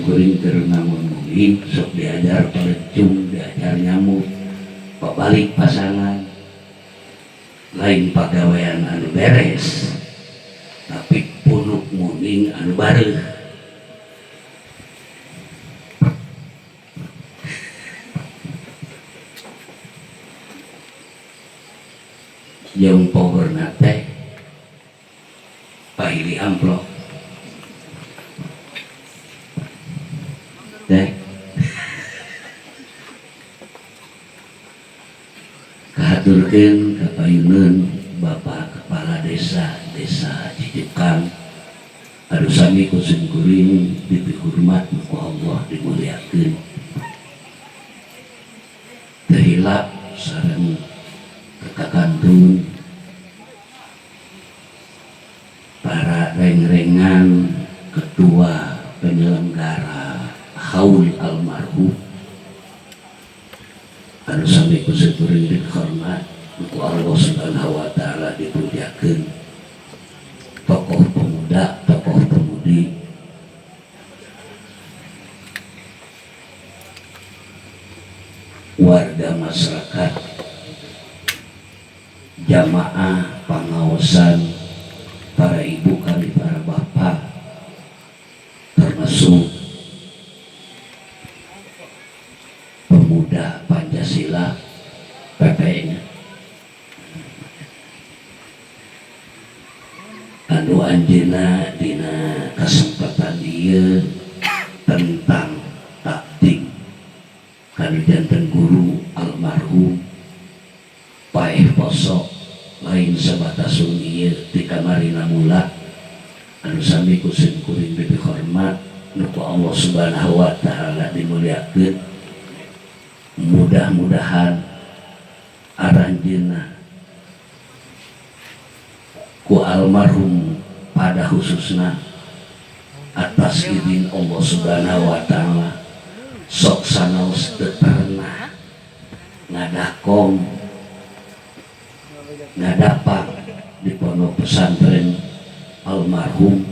kuring keur namun muhim sok diajar palecung, diajar nyamuk, pabalik pasangan, lain pagawean anu beres, tapi punuk muning anu bareuh. Jeung powerna teh pahili amplop teh kahaturkeun kapayuneun Bapak Kepala Desa Cicikang anu sami kusun kuring dipihormat ku Allah dimuliakeun teu hilap sareng kakantun para reng-rengan ketua penyelenggara haul almarhum anu sami kusun kuring dihormat ku Allah Subhanahu wa taala dipujakeun, tokoh pemuda, tokoh pemudi, warga masyarakat, jamaah pangaosan, para ibu kali para bapak, termasuk pemuda Pancasila PP-nya anu anjeunna dina kesempatan ieu tentang takdim kanu janten guru almarhum Paeh Poso lain sebatas ieu di kamarina mula anu sami kusun kuring dihormat nu ku Allah Subhanahu wa taala dimuliakeun. Mudah-mudahan aranjeunna ku almarhum pada khususna atas izin Allah Subhanahu wa taala sok sanaos teu pernah ngadakom ngadapak di pondok pesantren almarhum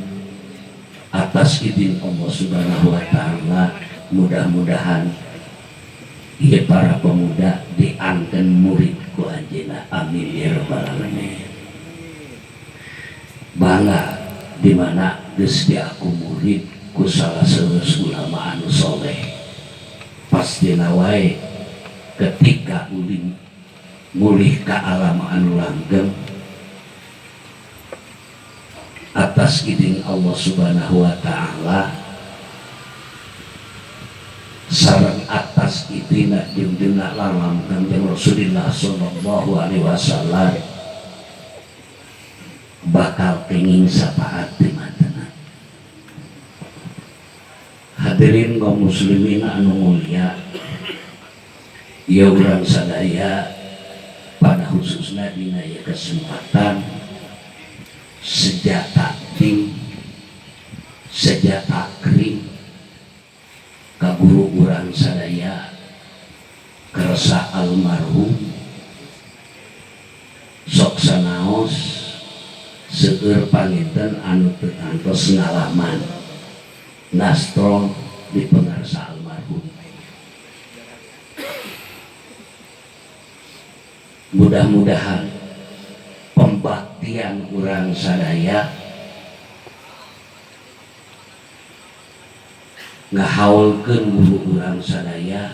atas izin Allah Subhanahu wa taala. Mudah-mudahan ieu para pemuda diangkeun murid ku anjeunna, amin ya rabbal alamin. Bangga di mana geus diaku murid ku salah seus ulama anu soleh, pastina wae ketika ulin mulih ka alam anu langgeng atas izin Allah Subhanahu wa taala sareng atas idina junjungan lalam Kanjeng Rasulullah sallallahu alaihi wasallam bakal kenging sapaat di mantena. Hadirin kaum muslimin anu mulia, ieu urang sadaya pada khususna dina ieu kesempatan sejak takdim sejak takrim kaburu urang sadaya kersa almarhum sok sanaos seueur panginten anu teu kantos ngalaman nastron di pengarsa almarhum. Mudah-mudahan pembaktian urang sadaya ngahaulkeun guru urang sadaya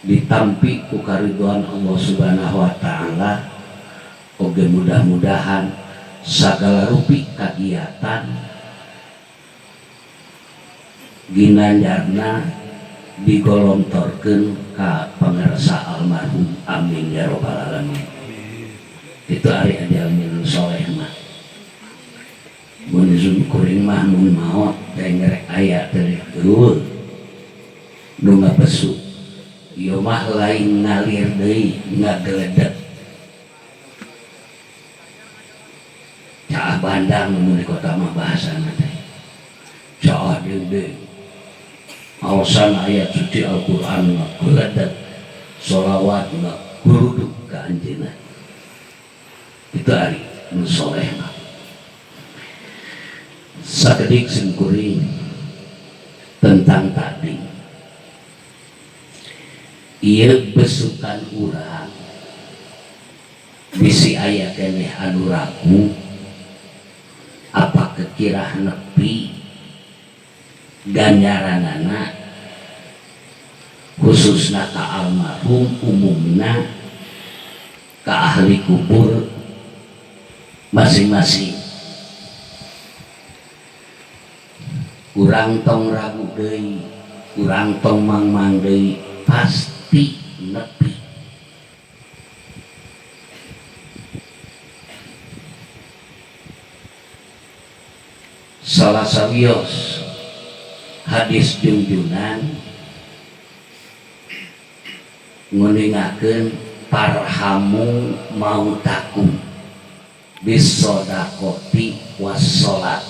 ditampi ku karidhoan Allah Subhanahu wa taala. Oge mudah-mudahan sagala rupi kagiatan ginanjarna digolontorkeun ka pangarsa almarhum, amin ya rabbal alamin. Itu ari ajal minun soleh mah mun kuring mah mun maot teh ngerek aya teh eueuh nu ngabesu ieu mah lain ngalir deui ngagledeg caah bandang mun di kota mah bahasana teh caah deui aosan ayat suci Al-Qur'an ngagledeg sholawat ngaguruduk ka anjeunna. Itu ari nu soleh mah sakedik singkuring tentang tadi ieu besukan urang bisi aya keneh anu ragu apa kekirah nepi ganjaranana khususna ka almarhum umumna ka ahli kubur masing-masing. Urang tong ragu deui, urang tong mangmang deui, pasti nepi. Salah sawios hadis junjunan nguningakeun parhamu mautakum bisodakoti wassolat,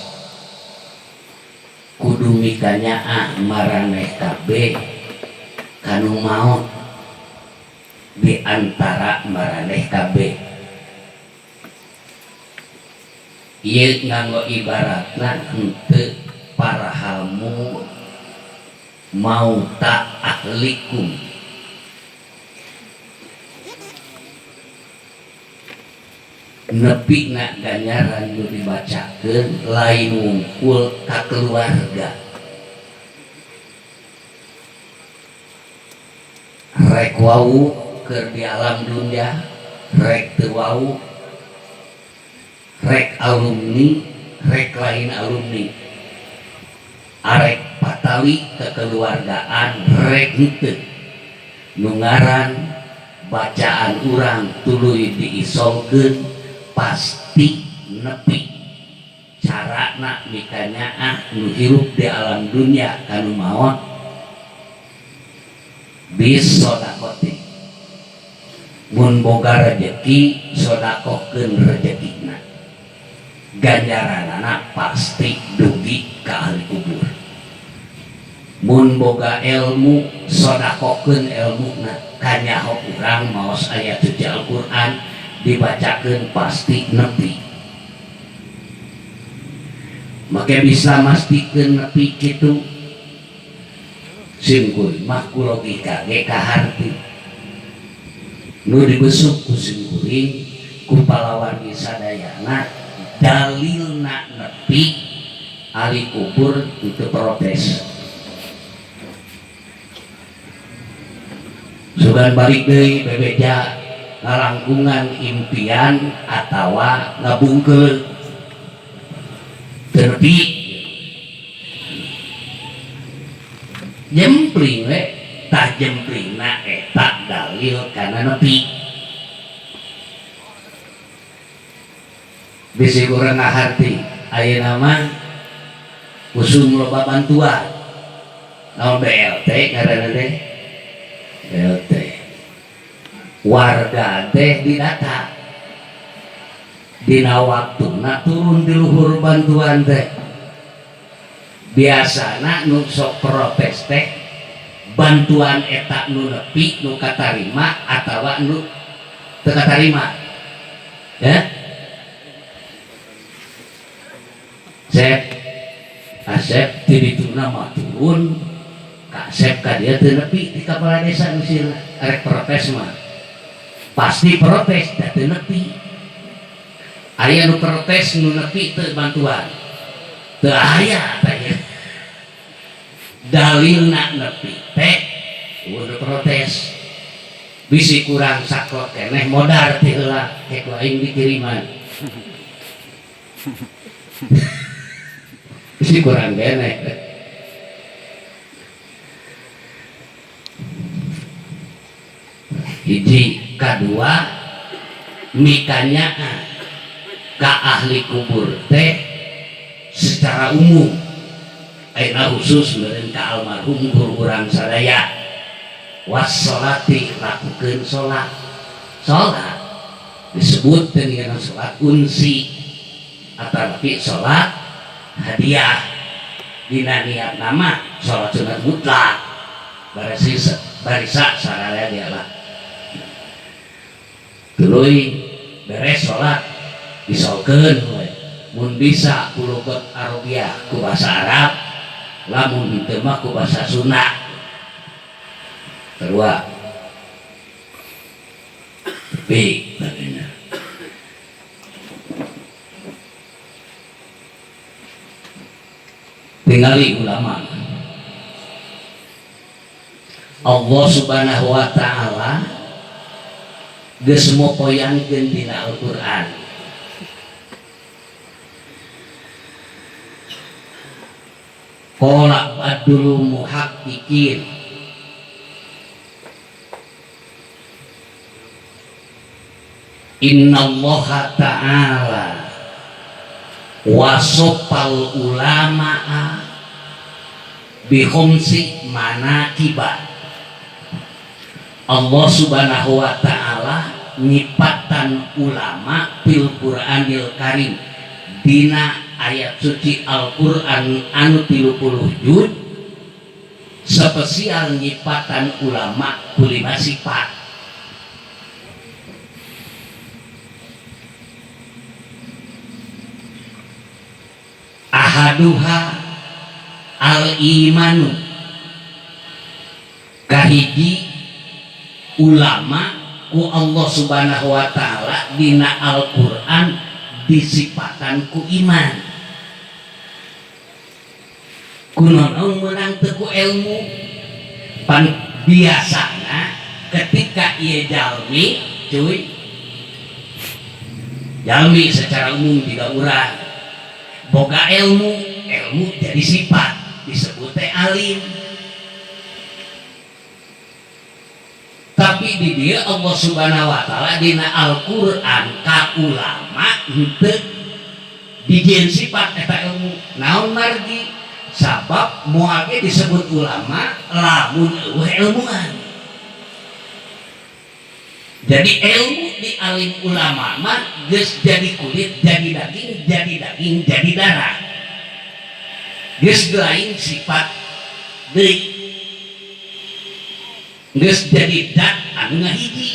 kudu mikanyaa maraneh kabeh kanu maot di antara maraneh kabeh. Ieu nganggo ibaratna henteu parhamu mauta ahlikum, nepi na ganjaran nu dibacakeun lain wungkul ka keluarga. Rek wau keur di alam dunya, rek teu wau, rek alumni, rek lain alumni, arek patawi kekeluargaan, rek henteu nu ngaran bacaan urang tuluy diisolkeun pasti nepi carana mikanyaah nu hirup di alam dunia kanu maot bis sodakoti, mun boga rejeki sodakohkeun rejekina, ganjaranana pasti dugi ka ahli kubur. Mun boga ilmu sodakohkeun ilmuna, kanyaho urang maos ayat suci Al-Qur'an dibacakeun pasti nepi. Make bisa mastikeun nepi kitu singkuy mah ku logika ge kaharti nu dibesuk ku singkuring ku palawan sadayana dalilna nepi ahli kubur itu protes. Sugan balik deui bebeja ngalangkungan impian atawa ngabungkeul terpi jempling we tah jemplingna eta dalil kana nepi. Bisi urang ngaharti ayeuna mah usum loba bantuan naon BLT ngaranna teh BLT, warga teh didata dina waktuna turun di luhur bantuan teh. Biasana nu sok protes teh bantuan eta nu nepi nu katarima atawa nu teu katarima ya. Asep ti dituna mah turun ka asep ka dia teu nepi di kepala desa misalna arek protes mah pasti protes da teu nepi. Aya nu protes nu nepi teu bantuan teu aya teh dalilna nepi teh udah protes. Bisi kurang saklek keneh modar ti heula hek lain dikiriman. Bisi kurang keneh hiji. Kadua mikanya ka ahli kubur teh secara umum ayeuna khusus meureun ka almarhum guru urang sadaya wassolati lakukeun salat. Salat disebut dengan salat unsi atau salat hadiah. Dina niat nama salat sunat mutlak barisa sararea dia lah. Tuluy beres salat disolkeun we mun bisa kulugot Arabiah ku basa Arab lamun henteu mah ku basa Sunda terua tapi bagina tingali ulama Allah subhanahu wa ta'ala geus mopoyankeun dina Al-Qur'an qala badul muhaqqiqin innallaha ta'ala wasopal ulama'a bihumsi manakiba. Allah subhanahu wa ta'ala nyipatan ulama fil Qur'anil Karim dina ayat suci Al-Qur'an anu 30 juz spesial nyipatan ulama kulima sifat. Ahaduha al-imanu kahiji ulama ku Allah subhanahu wa ta'ala dina Al-Qur'an disipatan ku iman kunaon menang teu ku ilmu pan biasana ketika ieu jalmi cuy jalmi secara umum juga urang boga ilmu jadi sifat disebut teh alim. Tapi di dia Allah subhanahu wa ta'ala dina Al-Qur'an ka ulama henteu dijieun sifat eta ilmu naon margi sabab moal ge disebut ulama lamun eueuh ilmuan. Jadi ilmu di alim ulama mah geus jadi kulit jadi daging jadi darah geus lain sifat deui geus jadi dat anu ngahiji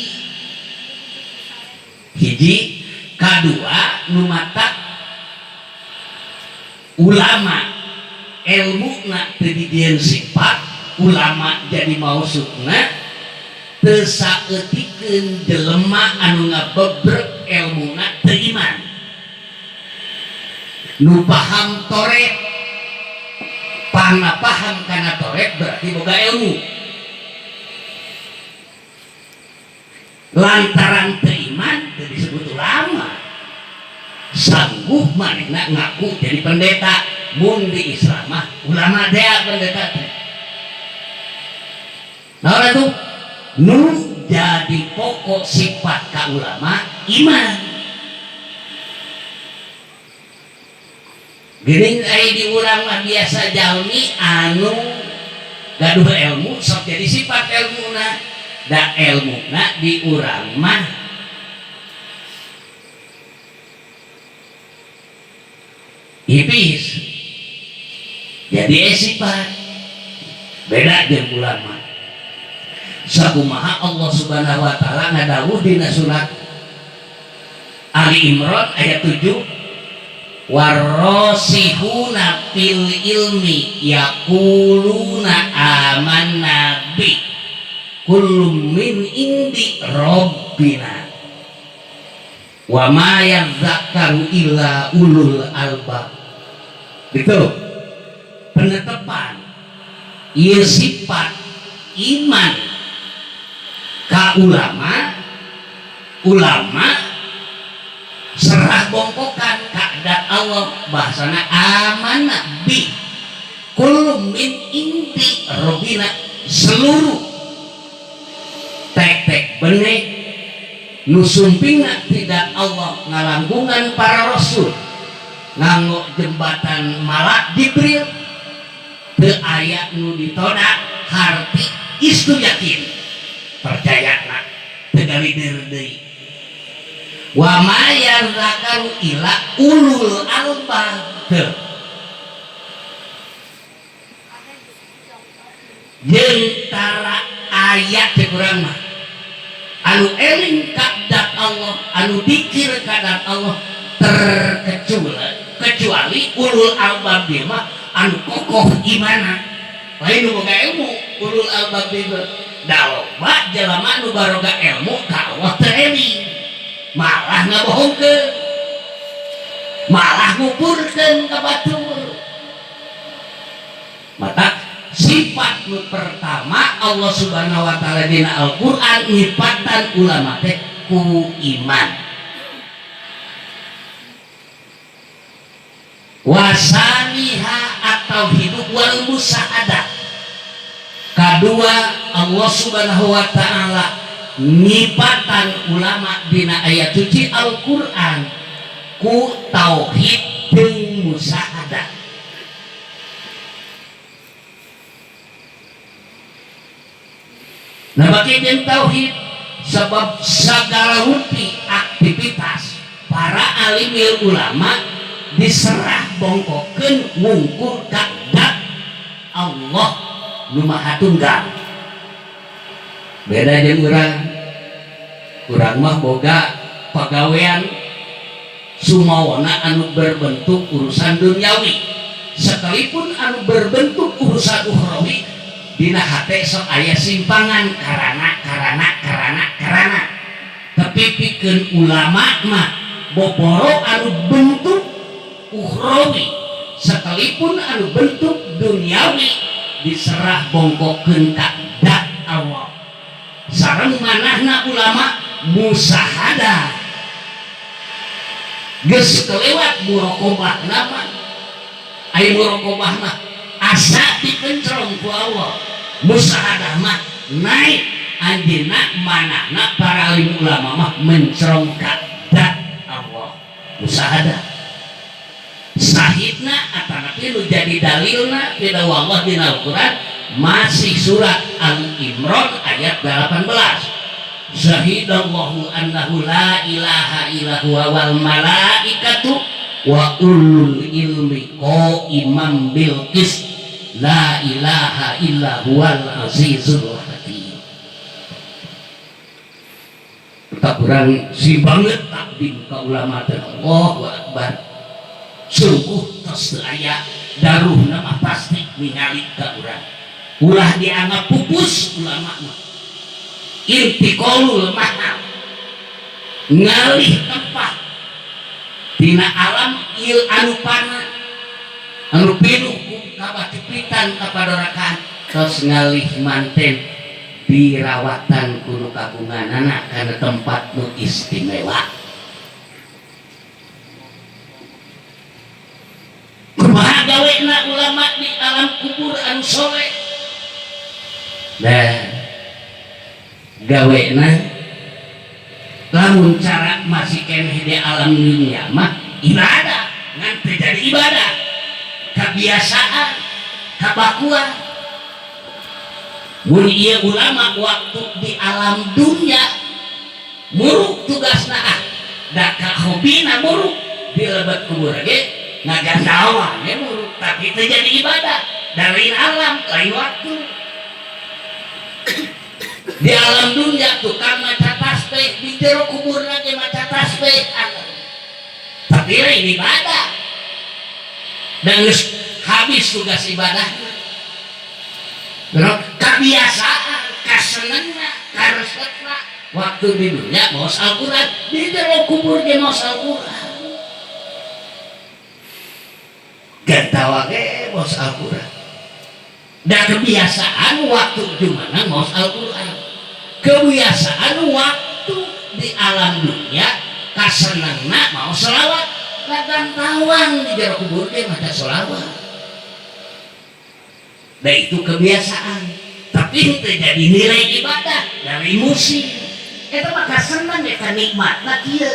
hiji kadua nu matak ulama ilmu na teu dijieun sifat ulama jadi mausukna teu saeutikeun jelema anu ngabebrek ilmuna teu iman nu paham toret pana paham kana toret berarti boga ilmu lantaran teriman teu disebut ulama sanggup manehna ngaku jadi pendeta mun di Islam mah ulama dea pendeta teh naon atuh nu jadi pokok sifat ka ulama iman geuning aya di urang mah biasa jalmi anu gaduh ilmu sok jadi sifat ilmuna da ilmuna di urang mah hipis jadi sifat beda jeung ulama sakumaha Allah subhanahu wa ta'ala ngadawuh dina surat Ali Imran ayat 7 warosihuna fil ilmi yaquluna amanna bi kullum min indi rabbina wa ma yadzakkaru illa ulul albab. Itu penetapan ieu sifat iman ka ulama serah bongkokan ka Allah bahasana amanah bi kullum min indi rabbina seluruh tek-tek benek nusumpina tidak Allah ngalanggungan para rasul nganggo jembatan malak Jibril teu aya nu ditoda harti istu yakin percayana teu galidir deui wa ma yazakaru ila ulul albab jeung tara ayat teh kurang mah anu eling kadat Allah anu dikir kadat Allah terkecuali ulul albab dia mah anu kokoh imana lain nu boga ilmu ulul albab itu daloba jelema nu baroga ilmu ka Allah teu eling malah ngabohongkeun malah ngupurkeun ka batur mata sifat nu pertama Allah Subhanahu wa taala dina Al-Qur'an nyipatan ulama teh ku iman wasaniha atau hidup wal musaadah kedua Allah Subhanahu wa taala nyipatan ulama dina ayat suci Al-Qur'an ku tauhid jeung musaadah nah bagi jeung tauhid sebab segala rupi aktivitas para alim ulama diserah bongkokeun ngungkur ka zat Allah nu Maha Tunggal beda jeung urang mah boga pagawean sumawana anu berbentuk urusan duniawi sekalipun anu berbentuk urusan ukhrawi dina hate sok aya simpangan karana tapi pikeun ulama mah boboro anu bentuk ukhrawi sekalipun anu bentuk duniawi diserah bongkokeun ka zat Allah sareng manahna ulama musahadah geus kelewat muraqabah nama aya muraqabah mah asa dikencrong ku Allah musahadah mah naik anjeunna manahna para alim ulama mah mencrong ka zat Allah musahadah sahidna atanapi nu jadi dalilna fi Allah dina Al-Qur'an masih surat Al-Imran ayat 18 syahidallahu annahu la ilaha illa huwa wal malaikatu wa ulul ilmi qaiman bil qist la ilaha illa huwal azizul hakim tak kurang si banget takdim ka ulama teh Allahu akbar sungguh tos aya daruhna mah pasti ningali ka urang ulah dianggap pupus ulama mah intiqalul mahal ngalih tempat dina alam il anu pana anu pinuh ku kabacipitan kapadorakan tos ngalih manten dirawatan kudu kagunganana kana tempat nu istimewa kumaha gawena ulama di alam kubur anu soleh dan gawena lamun cara masih keneh di alam dunia mah ibadah ngan terjadi ibadah kebiasaan kabakuan mun ieu ulama waktu di alam dunia muruk tugasna da ka hobina muruk di lebat kubur ge ngagandawan ge muruk tapi terjadi ibadah dari alam lain waktu di alam dunia tukang maca tasbih di jero kubur lagi maca tasbih tapi lain ibadah dan habis tugas ibadahnya kebiasaan kasenengna karesepna waktu di dunia maos Al-Quran di jero kubur ge maos Al-Quran gatawa ge maos Al-Quran dan kebiasaan waktu dimana maos Al-Quran kebiasaan waktu di alam dunia kasenangna mau selawat kagantawan di jero kubur ge maca selawat dan itu kebiasaan tapi terjadi nilai ibadah dari musik eta mah kasenang ya kanikmatna kieu